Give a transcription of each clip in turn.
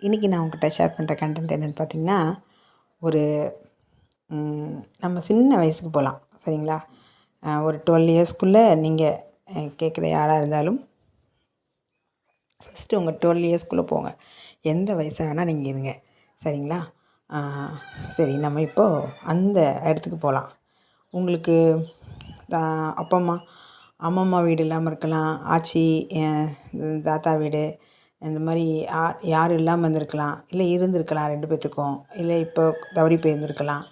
இன்றைக்கி நான் உங்கள்கிட்ட ஷேர் பண்ணுற கண்டென்ட் என்னென்னு பார்த்தீங்கன்னா, ஒரு நம்ம சின்ன வயசுக்கு போகலாம். சரிங்களா? ஒரு 12 இயர்ஸ்க்குள்ளே நீங்கள் கேட்குற யாராக இருந்தாலும் ஃபஸ்ட்டு உங்கள் 12 இயர்ஸ்க்குள்ளே போங்க. எந்த வயசு வேணால் நீங்கள் இருங்க. சரிங்களா? சரி, நம்ம இப்போது அந்த இடத்துக்கு போகலாம். உங்களுக்கு அப்பா அம்மா அம்மம்மா வீடு இல்லாமல் இருக்கலாம். ஆச்சி, தாத்தா வீடு இந்த மாதிரி யாரும் இல்லாமல் இருந்திருக்கலாம். இல்லை இருந்திருக்கலாம் 2 பேத்துக்கும். இல்லை இப்போ தவறி போயிருந்திருக்கலாம்.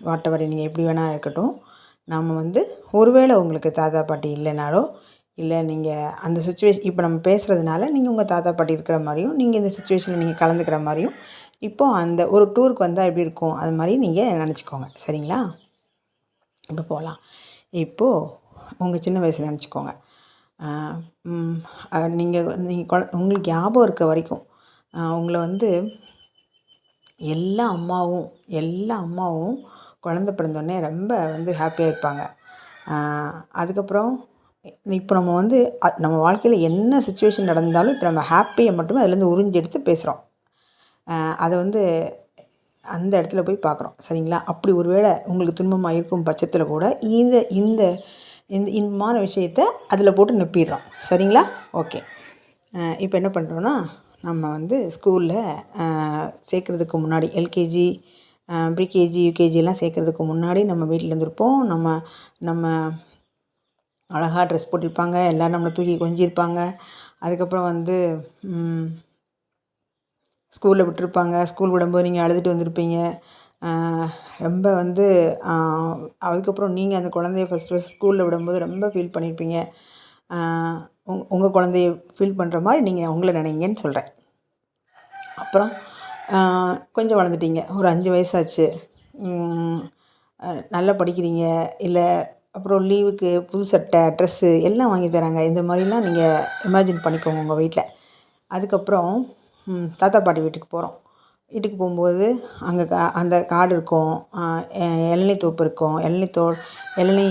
வாட்டெவர், நீங்கள் எப்படி வேணால் இருக்கட்டும். நாம் ஒருவேளை உங்களுக்கு தாத்தா பாட்டி இல்லைனாலோ, இல்லை நீங்கள் அந்த இப்போ நம்ம பேசுகிறதுனால நீங்கள் உங்கள் தாத்தா பாட்டி இருக்கிற மாதிரியும், நீங்கள் இந்த சிச்சுவேஷனில் நீங்கள் கலந்துக்கிற மாதிரியும், இப்போது அந்த ஒரு டூருக்கு வந்தால் எப்படி இருக்கும் அது மாதிரி நீங்கள் நினச்சிக்கோங்க. சரிங்களா? இப்போ போகலாம். இப்போது உங்கள் சின்ன வயசில் நினச்சிக்கோங்க. நீங்கள் நீங்கள் உங்களுக்கு ஞாபகம் இருக்க வரைக்கும் உங்களை எல்லா அம்மாவும் குழந்த பிறந்தோடனே ரொம்ப ஹாப்பியாக இருப்பாங்க. அதுக்கப்புறம் இப்போ நம்ம நம்ம வாழ்க்கையில் என்ன சிச்சுவேஷன் நடந்தாலும் இப்போ நம்ம ஹாப்பியை மட்டுமே அதுலேருந்து உறிஞ்சி எடுத்து பேசுகிறோம். அதை அந்த இடத்துல போய் பார்க்குறோம். சரிங்களா? அப்படி ஒரு வேளை உங்களுக்கு துன்பமாக இருக்கும் பட்சத்தில் கூட இந்த இந்த இந்த இந்தமான விஷயத்த அதில் போட்டு நப்பிடுறோம். சரிங்களா? ஓகே. இப்போ என்ன பண்ணுறோன்னா, நம்ம ஸ்கூலில் சேர்க்குறதுக்கு முன்னாடி எல்கேஜி, ப்ரீகேஜி, யூகேஜிலாம் சேர்க்குறதுக்கு முன்னாடி நம்ம வீட்டில் இருந்திருப்போம். நம்ம அழகாக ட்ரெஸ் போட்டிருப்பாங்க. எல்லோரும் நம்மளை தூக்கி கொஞ்சிருப்பாங்க. அதுக்கப்புறம் ஸ்கூலில் விட்டுருப்பாங்க. ஸ்கூல் விடும்போது நீங்கள் அழுதுட்டு வந்திருப்பீங்க. ரொம்ப அதுக்கப்புறம் நீங்கள் அந்த குழந்தைய ஃபஸ்ட்டு ஸ்கூலில் விடும்போது ரொம்ப ஃபீல் பண்ணியிருப்பீங்க. உங்கள் குழந்தைய ஃபீல் பண்ணுற மாதிரி நீங்கள் உங்களை நினைங்கன்னு சொல்கிறேன். அப்புறம் கொஞ்சம் வளர்ந்துட்டீங்க. ஒரு 5 வயசாச்சு. நல்லா படிக்கிறீங்க. இல்லை அப்புறம் லீவுக்கு புது சட்டை, ட்ரெஸ்ஸு எல்லாம் வாங்கி தராங்க. இந்த மாதிரிலாம் நீங்கள் இமேஜின் பண்ணிக்கோங்க உங்கள் வீட்டில். அதுக்கப்புறம் தாத்தா பாட்டி வீட்டுக்கு போகிறோம். வீட்டுக்கு போகும்போது அங்கே அந்த காடு இருக்கும். இளநீ தோப்பு இருக்கும். இளநீ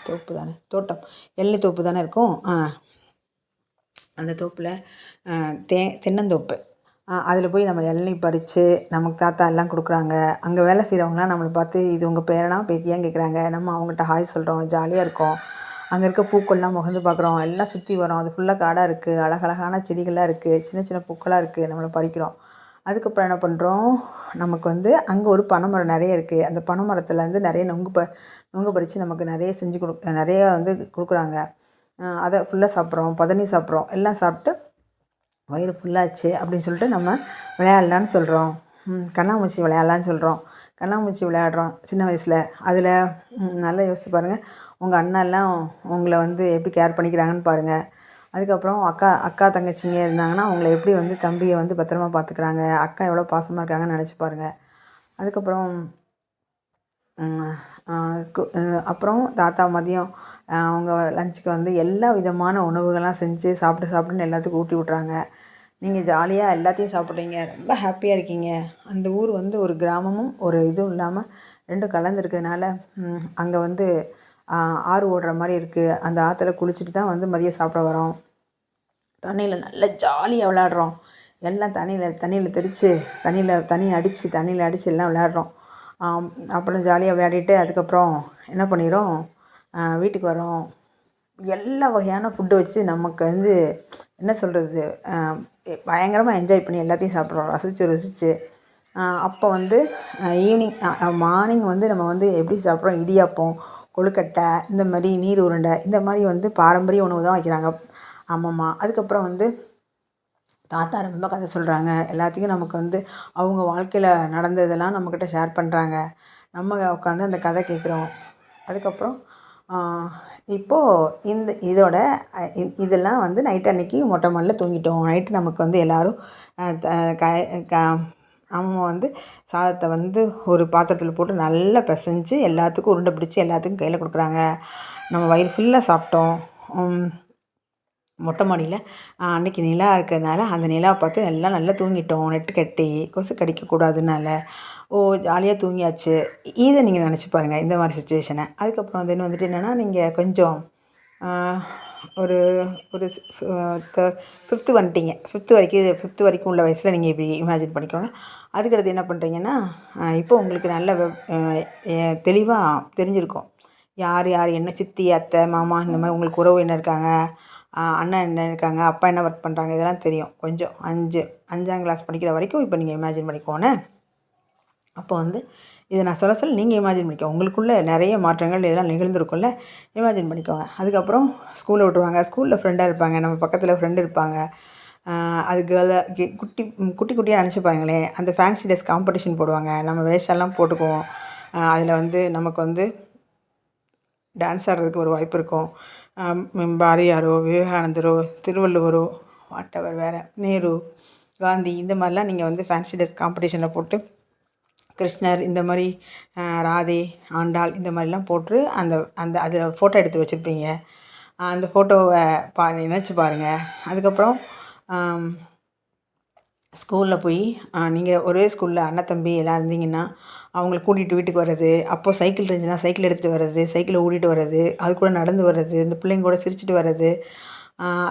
தோப்பு தானே, தோட்டம். இளநீ தோப்பு தானே இருக்கும். அந்த தோப்பில் தென்னந்தோப்பு. அதில் போய் நம்ம இளநீ பறித்து நமக்கு தாத்தா எல்லாம் கொடுக்குறாங்க. அங்கே வேலை செய்கிறவங்களாம் நம்மளை பார்த்து இது உங்கள் பேரனா பேத்தியான்னு கேட்குறாங்க. நம்ம அவங்ககிட்ட ஹாய் சொல்கிறோம். ஜாலியாக இருக்கோம். அங்கே இருக்க பூக்கள்லாம் முகந்து பார்க்குறோம். எல்லாம் சுற்றி வரோம். அது ஃபுல்லாக காடாக இருக்குது. அழகழகான செடிகள்லாம் இருக்குது. சின்ன சின்ன பூக்களாக இருக்குது. நம்மளை பறிக்கிறோம். அதுக்கப்புறம் என்ன பண்ணுறோம், நமக்கு அங்கே ஒரு பனைமரம் நிறைய இருக்குது. அந்த பனைமரத்துலேருந்து நிறைய நுங்கு பறித்து நமக்கு நிறைய செஞ்சு நிறையா கொடுக்குறாங்க. அதை ஃபுல்லாக சாப்பிட்றோம். பதனி சாப்பிட்றோம். எல்லாம் சாப்பிட்டு வயிறு ஃபுல்லாச்சு அப்படின்னு சொல்லிட்டு நம்ம விளையாடலான்னு சொல்கிறோம். கண்ணாமூச்சி விளையாடலான்னு சொல்கிறோம். கண்ணாமூச்சி விளையாடுறோம் சின்ன வயசில். அதில் நல்லா யோசிச்சு பாருங்கள். உங்கள் அண்ணாலாம் உங்களை எப்படி கேர் பண்ணிக்கிறாங்கன்னு பாருங்கள். அதுக்கப்புறம் அக்கா தங்கச்சிங்க இருந்தாங்கன்னா அவங்கள எப்படி தம்பியை பத்திரமா பார்த்துக்குறாங்க. அக்கா எவ்வளோ பாசமாக இருக்காங்கன்னு நினச்சி பாருங்கள். அதுக்கப்புறம் அப்புறம் தாத்தா மதியம் அவங்க லஞ்சுக்கு எல்லா விதமான உணவுகள்லாம் செஞ்சு சாப்பிடுன்னு எல்லாத்துக்கும் ஊட்டி விட்றாங்க. நீங்கள் ஜாலியாக எல்லாத்தையும் சாப்பிட்றீங்க. ரொம்ப ஹாப்பியாக இருக்கீங்க. அந்த ஊர் ஒரு கிராமமும் ஒரு இதுவும் இல்லாமல் 2 கலந்துருக்கிறதுனால அங்கே ஆறு ஓடுற மாதிரி இருக்குது. அந்த ஆற்றுல குளிச்சுட்டு தான் மதியம் சாப்பிட வரோம். தண்ணியில் நல்லா ஜாலியாக விளையாடுறோம். எல்லாம் தண்ணியில் தெளித்து தண்ணியில் அடித்து எல்லாம் விளையாடுறோம். அப்புறம் ஜாலியாக விளையாடிட்டு அதுக்கப்புறம் என்ன பண்ணிடுறோம், வீட்டுக்கு வரோம். எல்லா வகையான ஃபுட்டு வச்சு நமக்கு என்ன சொல்கிறது, பயங்கரமாக என்ஜாய் பண்ணி எல்லாத்தையும் சாப்பிட்றோம் ருசித்து. அப்போ ஈவினிங் மார்னிங் நம்ம எப்படி சாப்பிட்றோம், இடியாப்பம், கொழுக்கட்டை, இந்த மாதிரி நீர் உருண்டை, இந்த மாதிரி பாரம்பரிய உணவு தான் வைக்கிறாங்க அம்மம்மா. அதுக்கப்புறம் தாத்தா ரொம்ப கதை சொல்கிறாங்க. எல்லாத்தையும் நமக்கு அவங்க வாழ்க்கையில் நடந்ததெல்லாம் நம்மக்கிட்ட ஷேர் பண்ணுறாங்க. நம்ம உட்காந்து அந்த கதை கேட்குறோம். அதுக்கப்புறம் இப்போது இதெல்லாம் நைட்டு அன்றைக்கி மொட்டை மாடியில் தூங்கிட்டோம். நைட்டு நமக்கு எல்லோரும் அம்மா சாதத்தை ஒரு பாத்திரத்தில் போட்டு நல்லா பிசைஞ்சு எல்லாத்துக்கும் உருண்டை பிடிச்சி எல்லாத்துக்கும் கையில் கொடுக்குறாங்க. நம்ம வயிறு ஃபுல்லாக சாப்பிட்டோம். மொட்டை மாடியில் அன்றைக்கி நிலா இருக்கிறதுனால அந்த நிலாவை பார்த்து எல்லாம் நல்லா தூங்கிட்டோம். நெட்டு கட்டி கொசு கடிக்கக்கூடாதுனால ஜாலியாக தூங்கியாச்சு. இதை நீங்கள் நினச்சி பாருங்கள் இந்த மாதிரி சுச்சுவேஷனை. அதுக்கப்புறம் என்னென்னா நீங்கள் கொஞ்சம் ஒரு ஒரு ஃபிஃப்த்து வந்துட்டீங்க. ஃபிஃப்த்து வரைக்கும் உள்ள வயசில் நீங்கள் இப்படி இமேஜின் பண்ணிக்கோங்க. அதுக்கடுத்து என்ன பண்ணுறீங்கன்னா, இப்போ உங்களுக்கு நல்ல தெளிவாக தெரிஞ்சிருக்கும். யார் யார் என்ன சித்தி, அத்தை, மாமா இந்த மாதிரி உங்களுக்கு உறவு என்ன இருக்காங்க, அண்ணன் என்ன இருக்காங்க, அப்பா என்ன ஒர்க் பண்ணுறாங்க, இதெல்லாம் தெரியும். கொஞ்சம் 5ஆம் கிளாஸ் படிக்கிற வரைக்கும் இப்போ நீங்கள் இமேஜின் பண்ணிக்கோனே. அப்போ வந்து இதை நான் சொல்ல நீங்கள் இமேஜின் பண்ணிக்கோங்க. உங்களுக்குள்ளே நிறைய மாற்றங்கள் இதெல்லாம் நிகழ்ந்துருக்கும்ல, இமேஜின் பண்ணிக்கோங்க. அதுக்கப்புறம் ஸ்கூலில் விட்டுருவாங்க. ஸ்கூலில் ஃப்ரெண்டாக இருப்பாங்க, நம்ம பக்கத்தில் ஃப்ரெண்டு இருப்பாங்க. அது குட்டி குட்டி குட்டியாக நினச்சி பாருங்களேன். அந்த ஃபேன்சி ட்ரெஸ் காம்படிஷன் போடுவாங்க, நம்ம வேஷம்லாம் போட்டுக்குவோம். அதில் வந்து நமக்கு வந்து டான்ஸ் ஆடுறதுக்கு ஒரு வாய்ப்பு இருக்கும். பாரதியாரோ, விவேகானந்தரோ, திருவள்ளுவரோ, வாட்டவர் வேறு, நேரு, காந்தி, இந்த மாதிரிலாம் நீங்கள் வந்து ஃபேன்சி ட்ரெஸ் காம்படிஷனில் போட்டு கிருஷ்ணர் இந்த மாதிரி, ராதே, ஆண்டாள் இந்த மாதிரிலாம் போட்டு அந்த அந்த அதில் ஃபோட்டோ எடுத்து வச்சுருப்பீங்க. அந்த ஃபோட்டோவை நினச்சி பாருங்கள். அதுக்கப்புறம் ஸ்கூலில் போய் நீங்கள் ஒரே ஸ்கூலில் அண்ணன் தம்பி எல்லாம் இருந்தீங்கன்னா அவங்கள கூட்டிகிட்டு வீட்டுக்கு வர்றது, அப்போது சைக்கிள் இருந்துச்சுன்னா சைக்கிள் எடுத்துகிட்டு வர்றது, சைக்கிளை ஓட்டிகிட்டு வர்றது, அது கூட நடந்து வர்றது, இந்த பிள்ளைங்க கூட சிரிச்சிட்டு வர்றது.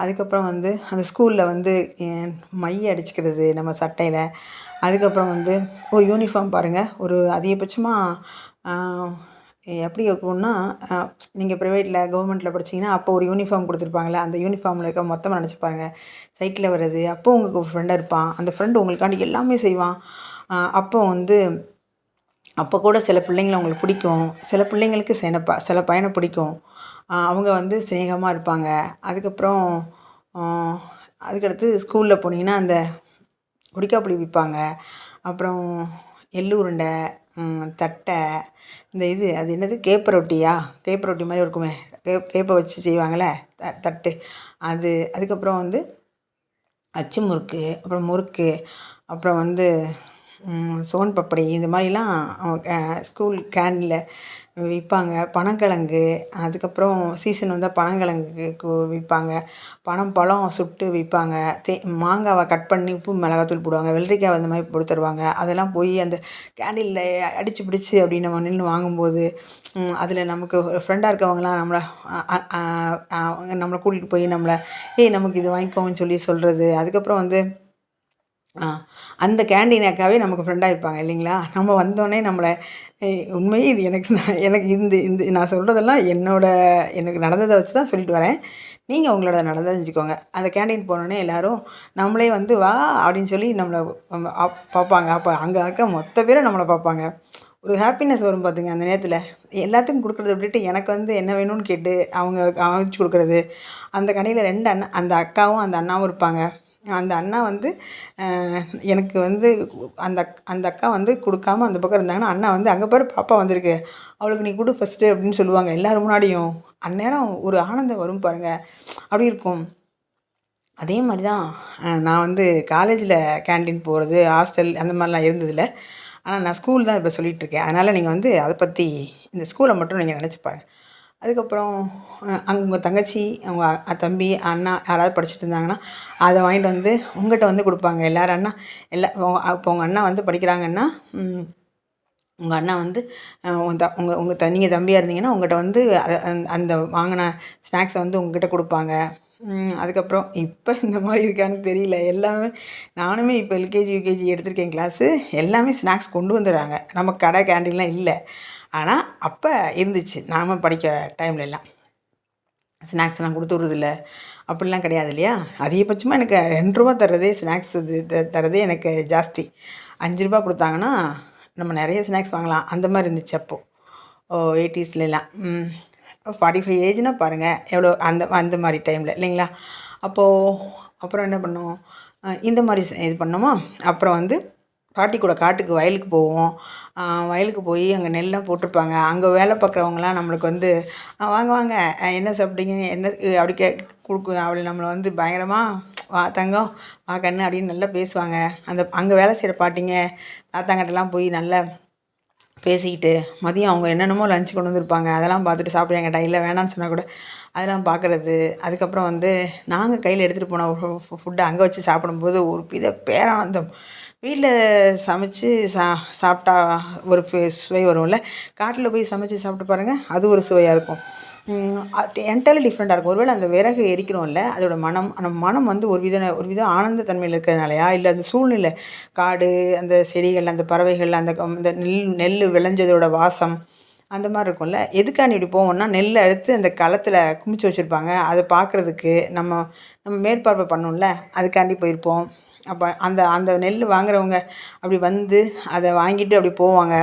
அதுக்கப்புறம் வந்து அந்த ஸ்கூலில் வந்து மை அடிச்சுக்கிறது நம்ம சட்டையில். அதுக்கப்புறம் வந்து ஒரு யூனிஃபார்ம் பாருங்கள், ஒரு அதிகபட்சமாக எப்படி இருக்கும்னா, நீங்கள் ப்ரைவேட்டில் கவர்மெண்ட்டில் படிச்சிங்கன்னா அப்போ ஒரு யூனிஃபார்ம் கொடுத்துருப்பாங்களே, அந்த யூனிஃபார்மில் இருக்க மொத்தமாக நினச்சி பாருங்கள். சைக்கிளில் வர்றது, அப்போ உங்களுக்கு ஒரு ஃப்ரெண்டாக இருப்பான், அந்த ஃப்ரெண்டு உங்களுக்காண்டி எல்லாமே செய்வான். அப்போ வந்து அப்போ கூட சில பிள்ளைங்கள உங்களுக்கு பிடிக்கும், சில பிள்ளைங்களுக்கு சில பையனை பிடிக்கும். அவங்க வந்து சிநேகமாக இருப்பாங்க. அதுக்கப்புறம் அதுக்கடுத்து ஸ்கூலில் போனீங்கன்னா அந்த குடிக்காப்புளி விற்பாங்க. அப்புறம் எள்ளு உருண்டை, தட்டை, இந்த இது அது என்னது கேப்ப ரொட்டியா, கேப்ப ரொட்டி மாதிரி இருக்குமே, கேப்பை வச்சு செய்வாங்கள்ல தட்டு அது. அதுக்கப்புறம் வந்து அச்சு முறுக்கு, அப்புறம் முறுக்கு, அப்புறம் வந்து சோன் பப்படி, இது மாதிரிலாம் ஸ்கூல் கேண்டீனில் விற்பாங்க. பனங்கிழங்கு, அதுக்கப்புறம் சீசன் வந்தால் பனங்கிழங்கு விற்பாங்க. பழம் சுட்டு விற்பாங்க. மாங்காவை கட் பண்ணி உப்பு மிளகாத்தூள் போடுவாங்க. வெள்ளரிக்காய் அந்த மாதிரி போட்டு தருவாங்க. அதெல்லாம் போய் அந்த கேண்டீனில் அடித்து பிடிச்சி அப்படி நம்ம நின்று வாங்கும்போது, அதில் நமக்கு ஃப்ரெண்டாக இருக்கவங்களாம் நம்மளை கூட்டிகிட்டு போய் நமக்கு இது வாங்கிக்கோன்னு சொல்கிறது. அதுக்கப்புறம் வந்து அந்த கேண்டீன் அக்காவே நமக்கு ஃப்ரெண்டாக இருப்பாங்க இல்லைங்களா. நம்ம வந்தோடனே நம்மளை உண்மையே இது எனக்கு இந்த இந்த நான் சொல்கிறதெல்லாம் எனக்கு நடந்ததை வச்சு தான் சொல்லிட்டு வரேன். நீங்கள் உங்களோட நடந்ததை செஞ்சுக்கோங்க. அந்த கேண்டீன் போனோடனே எல்லோரும் நம்மளே வந்து வா அப்படின்னு சொல்லி நம்மளை பார்ப்பாங்க. அப்போ அங்கே இருக்க மொத்த பேரும் நம்மளை பார்ப்பாங்க. ஒரு ஹாப்பினஸ் வரும் பார்த்துங்க அந்த நேரத்தில். எல்லாத்துக்கும் கொடுக்குறத விட்டுட்டு எனக்கு வந்து என்ன வேணும்னு கேட்டு அவங்க அமைச்சு கொடுக்குறது. அந்த கடையில் 2 அண்ணன், அந்த அக்காவும் அந்த அண்ணாவும் இருப்பாங்க. அந்த அண்ணா வந்து எனக்கு வந்து அந்த அந்த அக்கா வந்து கொடுக்காம அந்த பக்கம் இருந்தாங்கன்னா, அண்ணா வந்து அங்கே பாரு பாப்பா வந்திருக்கு, அவளுக்கு நீ கொடு ஃபஸ்ட்டு அப்படின்னு சொல்லுவாங்க எல்லோரும் முன்னாடியும். அந்நேரம் ஒரு ஆனந்தம் வரும் பாருங்கள், அப்படி இருக்கும். அதே மாதிரி தான் நான் வந்து காலேஜில் கேண்டீன் போகிறது, ஹாஸ்டல் அந்த மாதிரிலாம் இருந்ததில்ல. ஆனால் நான் ஸ்கூல் தான் இப்போ சொல்லிகிட்ருக்கேன். அதனால் நீங்கள் வந்து அதை பற்றி இந்த ஸ்கூலை மட்டும் நீங்கள் நினச்சி பாருங்கள். அதுக்கப்புறம் அங்கே உங்கள் தங்கச்சி, அவங்க தம்பி, அண்ணா யாராவது படிச்சுட்டு இருந்தாங்கன்னா அதை வாங்கிட்டு வந்து உங்கள்கிட்ட வந்து கொடுப்பாங்க. எல்லோரும் அண்ணா இப்போ உங்கள் அண்ணா வந்து படிக்கிறாங்கன்னா, உங்கள் அண்ணா வந்து நீங்கள் தம்பியாக இருந்தீங்கன்னா உங்கள்கிட்ட வந்து அந்த வாங்கின ஸ்நாக்ஸை வந்து உங்கள்கிட்ட கொடுப்பாங்க. அதுக்கப்புறம் இப்போ இந்த மாதிரி இருக்கான்னு தெரியல. எல்லாமே நானுமே இப்போ எல்கேஜி யூகேஜி எடுத்திருக்கேன் கிளாஸு. எல்லாமே ஸ்நாக்ஸ் கொண்டு வந்துடுறாங்க. நம்ம கடை கேண்டீன்லாம் இல்லை. ஆனால் அப்போ இருந்துச்சு, நாம் படிக்க டைம்லலாம் ஸ்நாக்ஸ்லாம் கொடுத்து விட்றதில்ல அப்படிலாம் கிடையாது இல்லையா. அதிகபட்சமாக எனக்கு 2 ரூபா தர்றதே ஸ்நாக்ஸ் இது தர்றதே எனக்கு ஜாஸ்தி. 5 ரூபா கொடுத்தாங்கன்னா நம்ம நிறைய ஸ்நாக்ஸ் வாங்கலாம். அந்த மாதிரி இருந்துச்சு அப்போது 80ஸ்லாம். 45 ஏஜ்னால் பாருங்கள் எவ்வளோ அந்த அந்த மாதிரி டைமில் இல்லைங்களா. அப்புறம் என்ன பண்ணோம், இந்த மாதிரி இது பண்ணோமா. அப்புறம் வந்து பாட்டி கூட காட்டுக்கு வயலுக்கு போவோம். வயலுக்கு போய் அங்கே நெல்லாம் போட்டிருப்பாங்க. அங்கே வேலை பார்க்குறவங்களாம் நம்மளுக்கு வந்து வாங்க வாங்க என்ன சாப்பிட்டீங்க என்ன அப்படி அவளை நம்மளை வந்து பயங்கரமாக வா தங்கம் வா கண்ணு அப்படின்னு நல்லா பேசுவாங்க. அங்கே வேலை செய்கிற பாட்டிங்க தாத்தாங்கிட்டலாம் போய் நல்லா பேசிக்கிட்டு மதியம் அவங்க என்னென்னமோ லஞ்ச் கொண்டு வந்திருப்பாங்க. அதெல்லாம் பார்த்துட்டு சாப்பிடுவாங்க. இல்லை வேணான்னு சொன்னால் கூட அதெல்லாம் பார்க்குறது. அதுக்கப்புறம் வந்து நாங்கள் கையில் எடுத்துகிட்டு போன ஃபுட்டை அங்கே வச்சு சாப்பிடும்போது ஒரு பேரானந்தம். வீட்டில் சமைச்சு சாப்பிட்டா ஒரு சுவை வரும்ல, காட்டில் போய் சமைச்சு சாப்பிட்டு பாருங்கள், அது ஒரு சுவையாக இருக்கும். என்டையர்லி டிஃப்ரெண்ட்டாக இருக்கும். ஒருவேளை அந்த விறகு எரிக்கிறோம்ல, அதோட மணம் அந்த மணம் வந்து ஒரு வித ஆனந்த தன்மையில இருக்கிறதுனாலயா, இல்ல அந்த சூழ்நிலை காடு, அந்த செடிகள், அந்த பறவைகள், இந்த நெல் விளைஞ்சதோட வாசம், அந்த மாரி இருக்கும்ல. எதுக்காண்டி இப்படி போவோம்னா, நெல்ல அறுத்து அந்த களத்துல குமிச்சு வச்சிருப்பாங்க. அத பார்க்குறதுக்கு நம்ம நம்ம மேற்பார்வை பண்ணோம்ல, அதுக்காண்டி போயிருப்போம். அப்ப அந்த அந்த நெல் வாங்குறவங்க அப்படி வந்து அத வாங்கிட்டு அப்படி போவாங்க.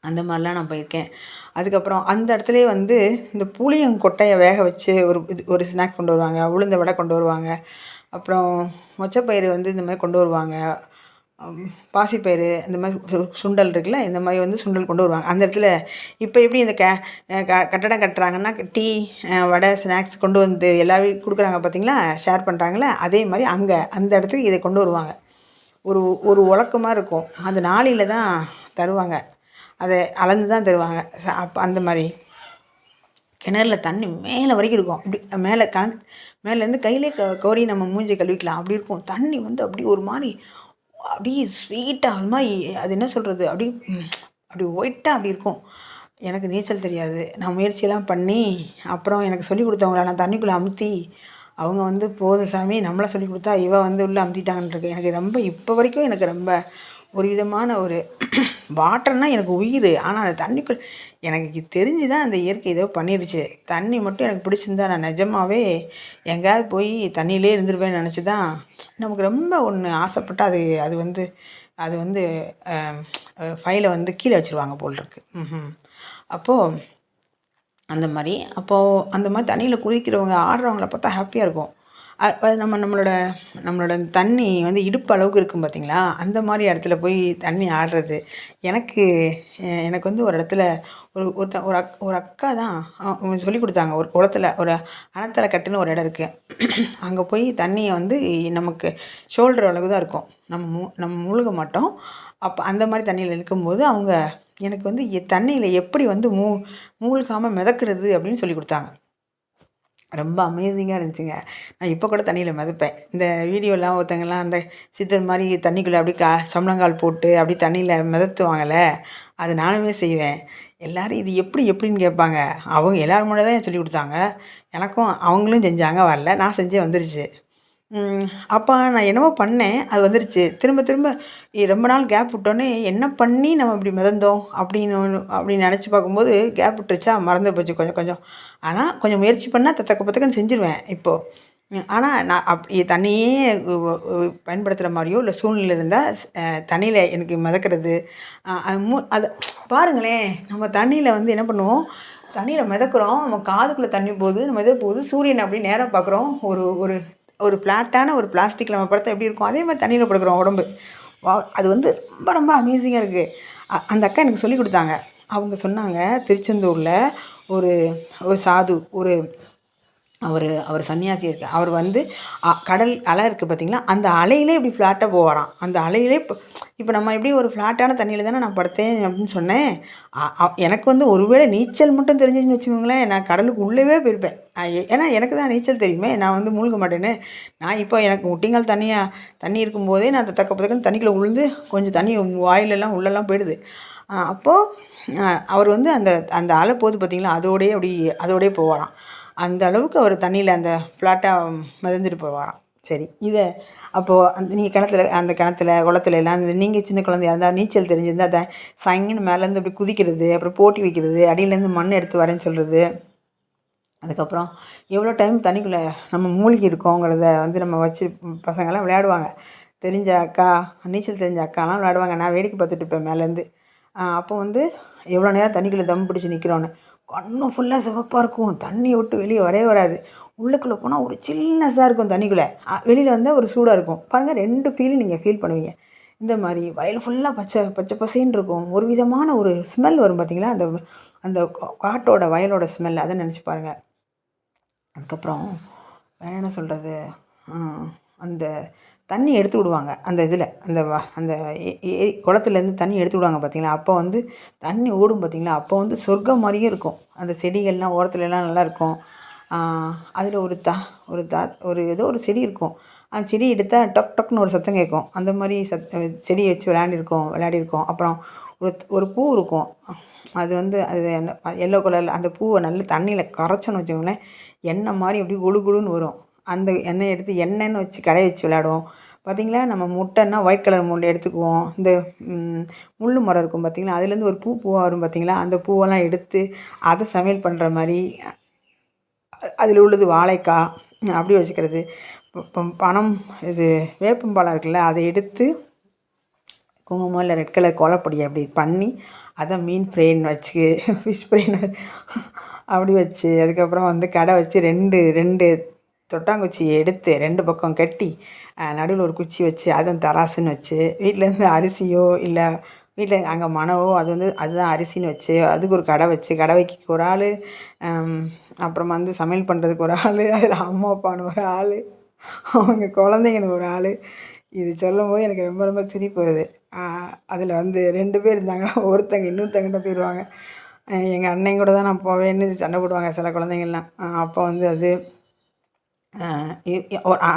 அந்த மாரிலாம் நான் போயிருக்கேன். அதுக்கப்புறம் அந்த இடத்துலயே வந்து இந்த புளியங்கொட்டைய வேக வச்சு ஒரு ஸ்நாக்ஸ் கொண்டு வருவாங்க. உளுந்த வடை கொண்டு வருவாங்க. அப்புறம் மொச்சப்பயிறு வந்து இந்த மாரி கொண்டு வருவாங்க. பாசிப்பயிறு இந்த மாரி சுண்டல் இருக்குல்ல, இந்த மாரி வந்து சுண்டல் கொண்டு வருவாங்க. அந்த இடத்துல இப்ப எப்படி இந்த கட்டடம் கட்டுறாங்கன்னா, டீ, வடை, ஸ்நாக்ஸ் கொண்டு வந்து எல்லாரும் குடுக்குறாங்க பார்த்தீங்களா? ஷேர் பண்றாங்கல்ல, அதே மாரி அங்க அந்த இடத்துக்கு இத கொண்டு வருவாங்க. ஒரு ஒரு உலக்கமா இருக்கும். அது நாளையில தான் தருவாங்க. அத அளந்து தான் தருவாங்க. அப்ப அந்த மாரி கிணறுல தண்ணி மேலே வரைக்கும் இருக்கும். இப்படி மேலே மேலேருந்து கையிலே கோரி நம்ம மூஞ்சிய கழுவிக்கலாம். அப்படி இருக்கும். தண்ணி வந்து அப்படியே ஒரு மாரி அப்படியே ஸ்வீட்டா அது மாரி அது என்ன சொல்றது? அப்படியே அப்படி ஒயிட்டா அப்படி இருக்கும். எனக்கு நீச்சல் தெரியாது. நான் முயற்சியெல்லாம் பண்ணி, அப்புறம் எனக்கு சொல்லிக் குடுத்தவங்கள நான் தண்ணிக்குள்ள அமுத்தி, அவங்க வந்து "போதும் சாமி நம்மளா சொல்லிக் குடுத்தா, இவ வந்து உள்ள அமுத்திட்டாங்கன்ருக்கு." எனக்கு ரொம்ப இப்போ வரைக்கும் எனக்கு ரொம்ப ஒரு விதமான ஒரு வாட்டர்னா எனக்கு உயிர். ஆனால் அந்த தண்ணிக்குள்ள எனக்கு தெரிஞ்சு தான் அந்த இயற்கை ஏதோ பண்ணிருச்சு. தண்ணி மட்டும் எனக்கு பிடிச்சிருந்தா நான் நிஜமாவே எங்கேயாவது போய் தண்ணியிலே இருந்துருவேன்னு நெனச்சு தான் நமக்கு ரொம்ப ஒண்ணு ஆசைப்பட்டா அது வந்து ஃபைல வந்து கீழ வச்சுருவாங்க போல இருக்கு. ம்ஹ்ம். அப்போ அந்த மாரி தண்ணீல குளிக்கிறவங்க, ஆடுறவங்கள பார்த்தா ஹாப்பியா இருக்கும். அது நம்மளோட தண்ணி வந்து இடுப்பு அளவுக்கு இருக்கும் பார்த்தீங்களா? அந்த மாரி இடத்துல போய் தண்ணி ஆடுறது. எனக்கு எனக்கு வந்து ஒரு இடத்துல ஒரு அக்கா தான் அவங்க சொல்லிக் குடுத்தாங்க. ஒரு குளத்துல ஒரு அணத்தலக்கட்டுன்னு ஒரு இடம் இருக்கு. அங்க போய் தண்ணிய வந்து நமக்கு ஷோல்டர் அளவு தான் இருக்கும். நம்ம முழுக மாட்டோம். அப்ப அந்த மாரி தண்ணியில இருக்கும்போது அவங்க எனக்கு வந்து தண்ணியில எப்படி வந்து மூழ்காம மிதக்குறது அப்படின்னு சொல்லிக் குடுத்தாங்க. ரொம்ப அமேசிங்கா இருந்துச்சுங்க. நான் இப்போ கூட தண்ணீல மிதப்பேன். இந்த வீடியோலாம் ஒருத்தவங்கலாம் அந்த சித்தர் மாரி தண்ணிக்குள்ள அப்படியே சம்மணங்கால் போட்டு அப்படியே தண்ணீல மிதத்துவாங்கல்ல, அது நானுமே செய்வேன். எல்லாரும் இது எப்படின்னு கேட்பாங்க. அவங்க எல்லாரும் முன்னாடி தான் சொல்லிக் குடுத்தாங்க. எனக்கும் அவங்களும் செஞ்சாங்க வரல. நான் செஞ்சேன் வந்துருச்சு. அப்ப நான் என்னமோ பண்ணேன். அது வந்துருச்சு. திரும்ப திரும்ப ரொம்ப நாள் கேப் விட்டோனே, என்ன பண்ணி நம்ம இப்படி மிதந்தோம் அப்படின்னு நெனச்சு பார்க்கும்போது, கேப் விட்டுருச்சா மறந்து போச்சு கொஞ்சம் கொஞ்சம். ஆனா, கொஞ்சம் முயற்சி பண்ணா தக்க பத்தக்கன்னு செஞ்சுருவேன் இப்போ. ஆனா, நான் தண்ணியே உ உ பயன்படுத்துற மாரியோ, இல்ல சூழ்நிலை இருந்தா தண்ணீல எனக்கு மிதக்கிறது, அது பாருங்களேன், நம்ம தண்ணீல வந்து என்ன பண்ணுவோம், தண்ணீல மிதக்குறோம். நம்ம காதுக்குள்ள தண்ணி போகுது, நம்ம இது போகுது. சூரியன அப்படியே நேரா பார்க்குறோம். ஒரு ஒரு ஒரு ஃப்ளாட்டான ஒரு பிளாஸ்டிக்ல நம்ம படுத்தா எப்படி இருக்கும்? அதே மாரி தண்ணீல படுக்குறோம் உடம்பு. அது வந்து ரொம்ப ரொம்ப அமேசிங்கா இருக்கு. அந்த அக்கா எனக்கு சொல்லிக் குடுத்தாங்க. அவங்க சொன்னாங்க, திருச்செந்தூர்ல ஒரு ஒரு சாது, அவர் சன்னியாசி அவர் வந்து கடல் அலை இருக்குது பார்த்தீங்களா, அந்த அலையிலே இப்படி ஃப்ளாட்டா போவாராம். அந்த அலையிலே இப்போ நம்ம எப்படி ஒரு ஃப்ளாட்டான தண்ணியில தானே நான் படுத்தேன் அப்படின்னு சொன்னேன். எனக்கு வந்து ஒருவேளை நீச்சல் மட்டும் தெரிஞ்சுச்சுன்னு வச்சுக்கோங்களேன், நான் கடலுக்கு உள்ளவே போயிருப்பேன். ஏன்னா எனக்கு தான் நீச்சல் தெரியுமே, நான் வந்து மூழ்க மாட்டேன்னு. நான் இப்போ எனக்கு முட்டிங்கால் தண்ணி இருக்கும்போதே நான் தக்க பதக்கன்னு தண்ணிக்குள்ளே உழுந்து கொஞ்சம் தண்ணி வாயிலெல்லாம் உள்ளெல்லாம் போயிடுது. அப்போது அவர் வந்து அந்த அந்த அலை போகுது பார்த்தீங்களா, அதோடயே போவாராம். அந்த அளவுக்கு அவர் தண்ணியில அந்த ஃப்ளாட்டா மிதந்துட்டு போவாராம். சரி. அப்போது நீங்க அந்த கிணத்துல, குளத்துலலாம் நீங்க சின்ன குழந்தையா இருந்தா நீச்சல் தெரிஞ்சிருந்தா சங்குன்னு மேலேருந்து அப்படி குதிக்கிறது, அப்புறம் போட்டி வைக்கிறது, அடியிலேருந்து மண் எடுத்து வரேன்னு சொல்றது. அதுக்கப்புறம் எவ்வளோ டைம் தண்ணிக்குள்ளே நம்ம மூழ்கி இருக்கோங்கிறத வந்து நம்ம வச்சு பசங்கள்லாம் விளையாடுவாங்க. நீச்சல் தெரிஞ்ச அக்காலாம் விளையாடுவாங்க. நான் வேடிக்கை பார்த்துட்டு இருப்பேன் மேலேருந்து. அப்போ வந்து எவ்வளோ நேரம் தண்ணிக்குள்ளே தம் பிடிச்சு நிற்கிறோன்னு. கண்ணு ஃபுல்லாக சிவப்பா இருக்கும். தண்ணிய விட்டு வெளிய வரவே வராது. உள்ளுக்குள்ளே போனா ஒரு சில்னஸா இருக்கும் தண்ணிக்குள்ள. வெளியில வந்தா ஒரு சூடா இருக்கும். பாருங்க 2 ஃபீல் நீங்க ஃபீல் பண்ணுவீங்க. இந்த மாரி வயல் ஃபுல்லா பச்சை பச்சை பசேல்னு இருக்கும். ஒரு விதமான ஒரு ஸ்மெல் வரும் பார்த்தீங்களா? அந்த அந்த காட்டோட வயலோட ஸ்மெல் அத நெனச்சு பாருங்க. அதுக்கப்புறம் வேற என்ன சொல்றது? அந்த தண்ணி எடுத்து விடுவாங்க. அந்த இதில அந்த அந்த குளத்துலேருந்து தண்ணி எடுத்து விடுவாங்க பார்த்தீங்களா? அப்போ வந்து தண்ணி ஓடும் பார்த்தீங்களா? அப்போ வந்து சொர்க்கம் மாரியே இருக்கும். அந்த செடிகள்லாம் ஓரத்துலலாம் நல்லாயிருக்கும். அதில ஒரு ஏதோ ஒரு செடி இருக்கும். அந்த செடி எடுத்தா டொக் டொக்னு ஒரு சத்தம் கேட்கும். அந்த மாரி செடிய வச்சு விளையாடியிருக்கோம். அப்புறம் ஒரு பூ இருக்கும். அது வந்து அது எல்லோ கலரில் அந்த பூவை நல்லா தண்ணியில் கரைச்சோன்னு வச்சுக்கோங்களேன், எண்ணெய் மாதிரி அப்படியே குளு குளுன்னு வரும். அந்த எண்ணெயை எடுத்து எண்ணெய்ன்னு வச்சு கடைய வச்சு விளையாடுவோம். பார்த்திங்களா, நம்ம முட்டைன்னா ஒயிட் கலர் முள் எடுத்துக்குவோம். இந்த முள் மரம் இருக்கும் பார்த்திங்களா, அதுலேருந்து ஒரு பூவாக வரும் பார்த்திங்களா, அந்த பூவெல்லாம் எடுத்து அதை சமையல் பண்ணுற மாதிரி, அதில் உள்ளது வாழைக்காய் அப்படி வச்சுக்கிறது. இப்போ பனம் இது வேப்பம்பழம் இருக்குல்ல, அதை எடுத்து குங்குமம் இல்லை ரெட் கலர் கோலப்பொடி அப்படி பண்ணி அதை மீன் ஃப்ரைன்னு வச்சு ஃபிஷ் ஃப்ரைன்னு அப்படி வச்சு, அதுக்கப்புறம் வந்து கடை வச்சு ரெண்டு ரெண்டு தொட்டாங்குச்சியை எடுத்து 2 பக்கம் கட்டி நடுவில் ஒரு குச்சி வச்சு அதுவும் தராசுன்னு வச்சு, வீட்டிலேருந்து அரிசியோ இல்லை வீட்டில் அங்கே மணவோ அது வந்து அதுதான் அரிசின்னு வச்சு அதுக்கு ஒரு கடை வச்சு, கடை வைக்க ஒரு ஆள், அப்புறமா வந்து சமையல் பண்ணுறதுக்கு ஒரு ஆள், அதில் அம்மா அப்பான்னு ஒரு ஆள், அவங்க குழந்தைங்கன்னு ஒரு ஆள். இது சொல்லும்போது எனக்கு ரொம்ப ரொம்ப சிரிப்பு வருது. அதில் வந்து 2 பேர் இருந்தாங்கன்னா ஒருத்தங்க இன்னொருத்தங்கிட்ட போயிடுவாங்க. எங்கள் அண்ணன் கூட தான் நான் போவேன்னு சண்டை போடுவாங்க சில குழந்தைங்கள்லாம். அப்போ வந்து அது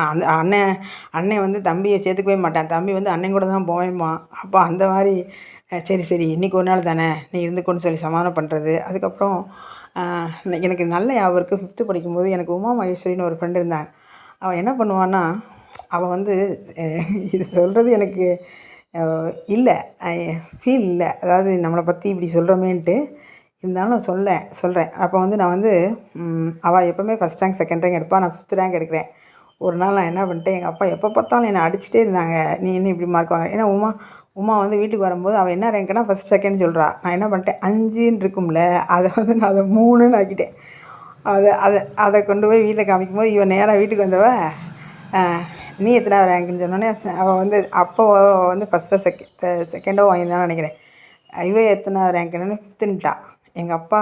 அந்த அண்ணன் வந்து தம்பியை சேர்த்துக்கவே மாட்டான். தம்பி வந்து அண்ணன் கூட தான் போவேன்பான். அப்போ அந்த மாதிரி சரி சரி இன்றைக்கி ஒரு நாள் தானே நீ இருந்துக்கோன்னு சொல்லி சமாதானம் பண்ணுறது. அதுக்கப்புறம் எனக்கு நல்ல ஞாபகம் இருக்குது. 5th படிக்கும்போது எனக்கு உமா மகேஸ்வரின்னு ஒரு ஃப்ரெண்டு இருந்தாங்க. அவள் என்ன பண்ணுவான்னா, அவள் வந்து இது சொல்கிறது எனக்கு இல்லை ஃபீல் இல்லை, அதாவது நம்மளை பற்றி இப்படி சொல்கிறோமேன்ட்டு, இருந்தாலும் சொல்கிறேன். அப்போ வந்து நான் வந்து அவள் எப்போவுமே ஃபஸ்ட் ரேங்க் செகண்ட் ரேங்க் எடுப்பாள், நான் 5th ரேங்க் எடுக்கிறேன். ஒரு நாள் நான் என்ன பண்ணிட்டேன், எங்கள் அப்பா எப்போ பார்த்தாலும் என்னை அடிச்சுட்டே இருந்தாங்க, நீ என்ன இப்படி மார்க் வாங்க. ஏன்னா உமா வந்து வீட்டுக்கு வரும்போது அவள் என்ன ரேங்க்னா ஃபஸ்ட் செகண்ட் சொல்கிறா. நான் என்ன பண்ணிட்டேன், 5ன்னு இருக்கும்ல, அதை வந்து நான் அதை 3ன்னு ஆக்கிட்டேன். அதை கொண்டு போய் வீட்டில் காமிக்கும்போது இவன் நேராக வீட்டுக்கு வந்தவ, நீ எத்தனை ரேங்க்குன்னு சொன்னோன்னே அவள் வந்து அப்போ வந்து ஃபஸ்ட்டோ செகண்டோ வாங்கியிருந்தான்னு நினைக்கிறேன். இவ எத்தனை ரேங்க்குன்னு 5ன்னுட்டா. எங்கள் அப்பா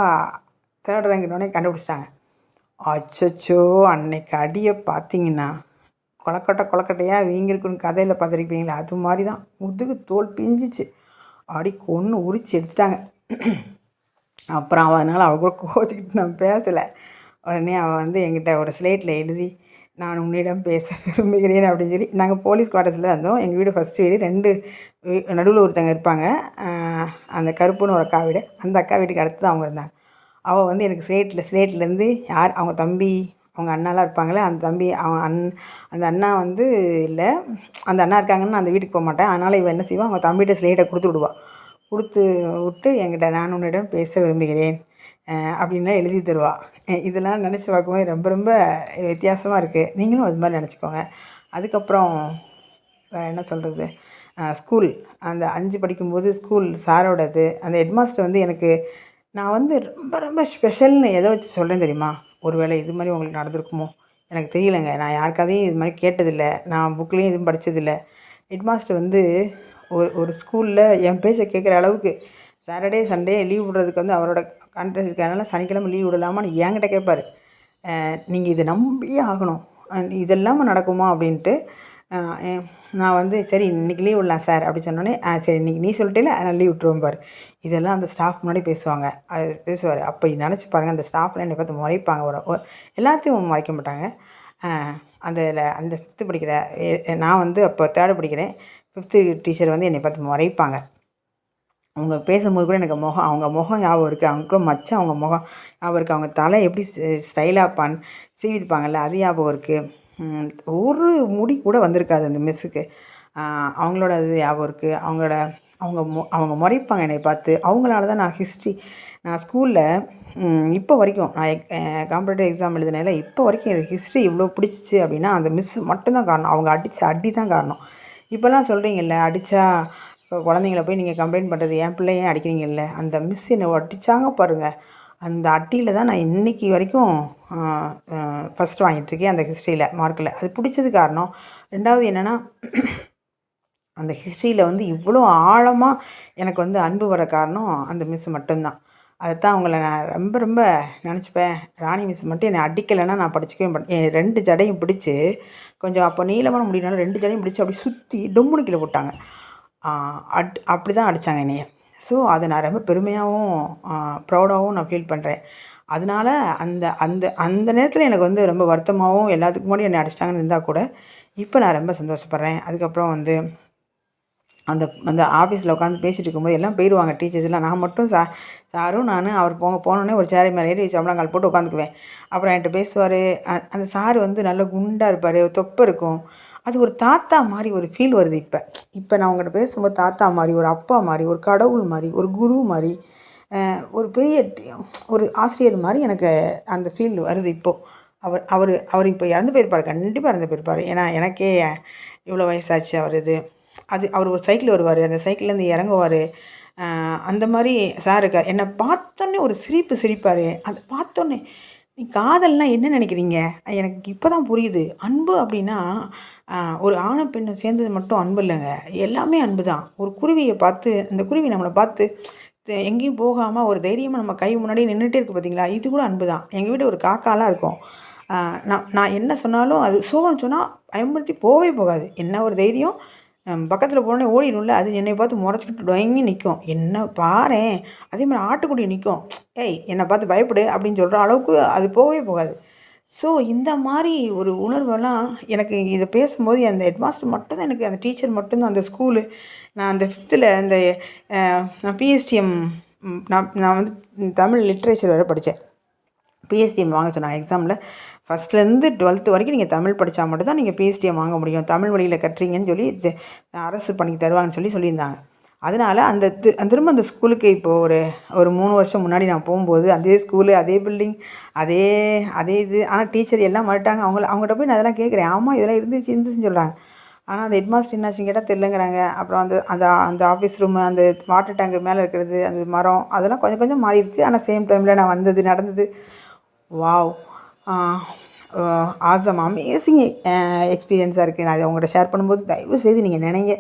3rd ரேங்க்னோடனே கண்டுபிடிச்சிட்டாங்க. அச்சச்சோ, அன்னைக்கு அடியை பார்த்தீங்கன்னா கொலக்கட்டையாக வீங்கிருக்குன்னு கதையில் பார்த்துருப்பீங்களா, அது மாதிரி தான். முதுகு தோல் பிஞ்சிச்சு, அடி கொன்று உரிச்சு எடுத்துட்டாங்க. அப்புறம் அதனால் அவள் கூட கோச்சிக்கிட்டு நான் பேசலை. உடனே அவள் வந்து என்கிட்ட ஒரு ஸ்லேட்டில் எழுதி, நான் உன்னிடம் பேச விரும்புகிறேன் அப்படின்னு சொல்லி, நாங்கள் போலீஸ் குவார்ட்டர்ஸில் இருந்தோம். எங்கள் வீடு ஃபஸ்ட்டு வீடு, 2 நடுவில் ஒருத்தங்க இருப்பாங்க, அந்த கருப்புன்னு ஒரு அக்கா வீடு. அந்த அக்கா வீட்டுக்கு அடுத்து தான் அவங்க இருந்தாங்க. அவள் வந்து எனக்கு ஸ்லேட்லேருந்து யார் அவங்க தம்பி அவங்க அண்ணாலாம் இருப்பாங்களே, அந்த தம்பி அந்த அண்ணா வந்து இல்லை, அந்த அண்ணா இருக்காங்கன்னு நான் அந்த வீட்டுக்கு போக மாட்டேன். அதனால் இவள் என்ன செய்வாள், அவங்க தம்பிகிட்ட ஸ்லேட்டை கொடுத்து விட்டு என்கிட்ட நான் உன்னிடம் பேச விரும்புகிறேன் அப்படின்லாம் எழுதி தருவாள். இதெல்லாம் நினச்சி பார்க்கும்போது ரொம்ப ரொம்ப வித்தியாசமாக இருக்குது. நீங்களும் அது மாதிரி நினச்சிக்கோங்க. அதுக்கப்புறம் வேறு என்ன சொல்கிறது, ஸ்கூல் அந்த 5 படிக்கும்போது ஸ்கூல் சாரோடது அந்த ஹெட்மாஸ்டர் வந்து எனக்கு, நான் வந்து ரொம்ப ரொம்ப ஸ்பெஷல்னு எதை வச்சு சொல்கிறேன் தெரியுமா, ஒரு வேளை இது மாதிரி உங்களுக்கு நடந்திருக்குமோ எனக்கு தெரியலைங்க. நான் யாருக்காதையும் இது மாதிரி கேட்டதில்லை, நான் புக்லேயும் எதுவும் படித்ததில்லை. ஹெட்மாஸ்டர் வந்து ஒரு ஸ்கூலில் என் பேச்சை கேட்குற அளவுக்கு சாட்டர்டே சண்டே லீவ் விடுறதுக்கு வந்து அவரோட கான்ட்ராக்ட் இருக்கிறதுனால சனிக்கிழமை லீவ் விடலாமான்னு என்கிட்ட கேட்பார். நீங்கள் இதை நம்பியே ஆகணும், இது இல்லாமல் நடக்குமா அப்படின்ட்டு. நான் வந்து சரி இன்றைக்கி லீவ் விடலாம் சார் அப்படி சொன்னோன்னே, சரி இன்றைக்கி நீ சொல்லிட்டேல நான் லீவ் விட்டுருவோம் பாரு. இதெல்லாம் அந்த ஸ்டாஃப் முன்னாடி பேசுவார். அப்போ நினச்சி பாருங்கள், அந்த ஸ்டாஃப்லாம் என்னை பார்த்து முறைப்பாங்க. எல்லாத்தையும் முறைக்க மாட்டாங்க. அந்த 5th படிக்கிற நான் வந்து அப்போ 3rd படிக்கிறேன். 5th டீச்சர் வந்து என்னை பார்த்து முறைப்பாங்க. அவங்க பேசும்போது கூட எனக்கு அவங்க முகம் ஞாபகம் இருக்குது. அவங்களுக்குள்ள மச்சம் அவங்க முகம் ஞாபகம் இருக்குது. அவங்க தலை எப்படி ஸ்டைலாக சீவிருப்பாங்கள்ல, அது ஞாபகம் இருக்குது. ஒரு முடி கூட வந்திருக்காது அந்த மிஸ்ஸுக்கு. அவங்களோட இது ஞாபகம் இருக்குது. அவங்க முறைப்பாங்க என்னை பார்த்து. அவங்களால தான் நான் ஸ்கூலில் இப்போ வரைக்கும் நான் காம்படிட்டிவ் எக்ஸாம் எழுதினால இப்போ வரைக்கும் எனக்கு ஹிஸ்ட்ரி இவ்வளோ பிடிச்சிச்சு அப்படின்னா அந்த மிஸ்ஸு மட்டும்தான் காரணம். அவங்க அடி தான் காரணம். இப்போல்லாம் சொல்கிறீங்கல்ல, அடித்தா இப்போ குழந்தைங்கள போய் நீங்கள் கம்ப்ளைண்ட் பண்ணுறது, என் பிள்ளைய ஏன் அடிக்கிறீங்கல்ல, அந்த மிஸ் என்னை அடித்தாங்க பாருங்கள். அந்த அட்டியில் தான் நான் இன்றைக்கி வரைக்கும் ஃபஸ்ட் வாங்கிட்டுருக்கேன் அந்த ஹிஸ்ட்ரியில் மார்க்கில். அது பிடிச்சது காரணம். 2வது என்னென்னா, அந்த ஹிஸ்ட்ரியில் வந்து இவ்வளோ ஆழமாக எனக்கு வந்து அன்பு வர காரணம் அந்த மிஸ் மட்டும்தான். அதைத்தான் அவங்கள நான் ரொம்ப ரொம்ப நினச்சிப்பேன். ராணி மிஸ் மட்டும் என்னை அடிக்கலைன்னா நான் படிச்சுக்கவே மாட்டேன். என் 2 ஜடையும் பிடிச்சி, கொஞ்சம் அப்போ நீளமான முடினால 2 ஜடையும் பிடிச்சி அப்படி சுற்றி டொம்முனு கீழே போட்டாங்க. அப்படி தான் அடித்தாங்க என்னைய. ஸோ அதை நான் ரொம்ப பெருமையாகவும் ப்ரௌடாகவும் நான் ஃபீல் பண்ணுறேன். அதனால் அந்த அந்த அந்த நேரத்தில் எனக்கு வந்து ரொம்ப வருத்தமாகவும் எல்லாத்துக்கு முன்னாடி என்னை அடிச்சிட்டாங்கன்னு இருந்தால் கூட இப்போ நான் ரொம்ப சந்தோஷப்படுறேன். அதுக்கப்புறம் வந்து அந்த அந்த ஆஃபீஸில் உட்காந்து பேசிகிட்டு இருக்கும்போது எல்லாம் போயிடுவாங்க டீச்சர்ஸ்லாம். நான் மட்டும் சாரும் நானும் அவர் போனோடனே ஒரு சேரை மேலே ஏறி சம்பளங்கால் போட்டு உட்காந்துக்குவேன். அப்புறம் என்கிட்ட பேசுவார். அந்த சார் வந்து நல்ல குண்டாக இருப்பார், தொப்பை இருக்கும். அது ஒரு தாத்தா மாதிரி ஒரு ஃபீல் வருது இப்போ. இப்போ நான் உங்கள்கிட்ட பேசும்போது தாத்தா மாதிரி, ஒரு அப்பா மாதிரி, ஒரு கடவுள் மாதிரி, ஒரு குரு மாதிரி, ஒரு பெரிய ஒரு ஆசிரியர் மாதிரி எனக்கு அந்த ஃபீல் வருது இப்போது. அவர் அவர் அவர் இப்போ இறந்து போயிருப்பார், கண்டிப்பாக இறந்து போயிருப்பார். ஏன்னா எனக்கே இவ்வளோ வயசாச்சு அவர் அவர் ஒரு சைக்கிள் வருவார், அந்த சைக்கிள்லேருந்து இறங்குவார். அந்த மாதிரி சார் இருக்கார். என்னை பார்த்தோன்னே ஒரு சிரிப்பு சிரிப்பார். அதை பார்த்தோன்னே நீ காதல்னா என்ன நினைக்கிறீங்க? எனக்கு இப்போ தான் புரியுது. அன்பு அப்படின்னா ஒரு ஆணும் பெண்ணும் சேர்ந்தது மட்டும் அன்பு இல்லைங்க. எல்லாமே அன்பு தான். ஒரு குருவியை பார்த்து அந்த குருவி நம்மளை பார்த்து எங்கேயும் போகாமல் ஒரு தைரியமாக நம்ம கை முன்னாடியே நின்றுட்டே இருக்குது பார்த்தீங்களா? இது கூட அன்பு தான். எங்கள் வீடு ஒரு காக்காலாம் இருக்கும். நான் நான் என்ன சொன்னாலும் அது சோகம்னு சொன்னால் பயமுறுத்தி போகவே போகாது. என்ன ஒரு தைரியம், பக்கத்தில் போனோடனே ஓடிடும்ல, அது என்னை பார்த்து முறைச்சிக்கிட்டு டொயங்கி நிற்கும். என்ன பாரேன், அதே மாதிரி ஆட்டுக்குடி நிற்கும். ஏய் என்னை பார்த்து பயப்படு அப்படின்னு சொல்கிற அளவுக்கு அது போகவே போகாது. ஸோ இந்த மாதிரி ஒரு உணர்வெல்லாம் எனக்கு இதை பேசும்போது அந்த ஹெட்மாஸ்டர் மட்டும்தான், எனக்கு அந்த டீச்சர் மட்டும்தான், அந்த ஸ்கூலு. நான் அந்த 5th அந்த நான் பிஎஸ்டிஎம், நான் நான் வந்து தமிழ் லிட்ரேச்சர் வேறு படித்தேன். பிஎஸ்டிஎம் வாங்க சொன்னாங்க எக்ஸாமில். ஃபஸ்ட்லேருந்து 12th வரைக்கும் நீங்கள் தமிழ் படித்தா மட்டும் தான் நீங்கள் பிஎஸ்டிஎம் வாங்க முடியும், தமிழ் வழியில் கட்டுறீங்கன்னு சொல்லி அரசு பண்ணி தருவாங்கன்னு சொல்லியிருந்தாங்க. அதனால் திரும்ப அந்த ஸ்கூலுக்கு இப்போது ஒரு 3 வருஷம் முன்னாடி நான் போகும்போது அதே ஸ்கூலு, அதே பில்டிங், அதே அதே இது. ஆனால் டீச்சர் எல்லாம் மாட்டாங்க. அவங்கள்ட்ட போய் நான் அதெல்லாம் கேட்குறேன். ஆமாம் இதெல்லாம் இருந்துச்சுன்னு சொல்கிறாங்க. ஆனால் அந்த ஹெட்மாஸ்டர் என்னாச்சுன்னு கேட்டால் தெரிலங்கிறாங்க. அப்புறம் அந்த அந்த அந்த ஆஃபீஸ் ரூமு, அந்த வாட்டர் டேங்கு மேலே இருக்கிறது, அந்த மரம், அதெல்லாம் கொஞ்சம் கொஞ்சம் மாறி இருக்குது. ஆனால் சேம் டைமில் நான் நடந்தது வாவ்! ஆசம், அமேசிங் எக்ஸ்பீரியன்ஸாக இருக்குது. நான் இதை உங்கள்கிட்ட ஷேர் பண்ணும்போது தயவுசெய்து நீங்கள் நினைங்க.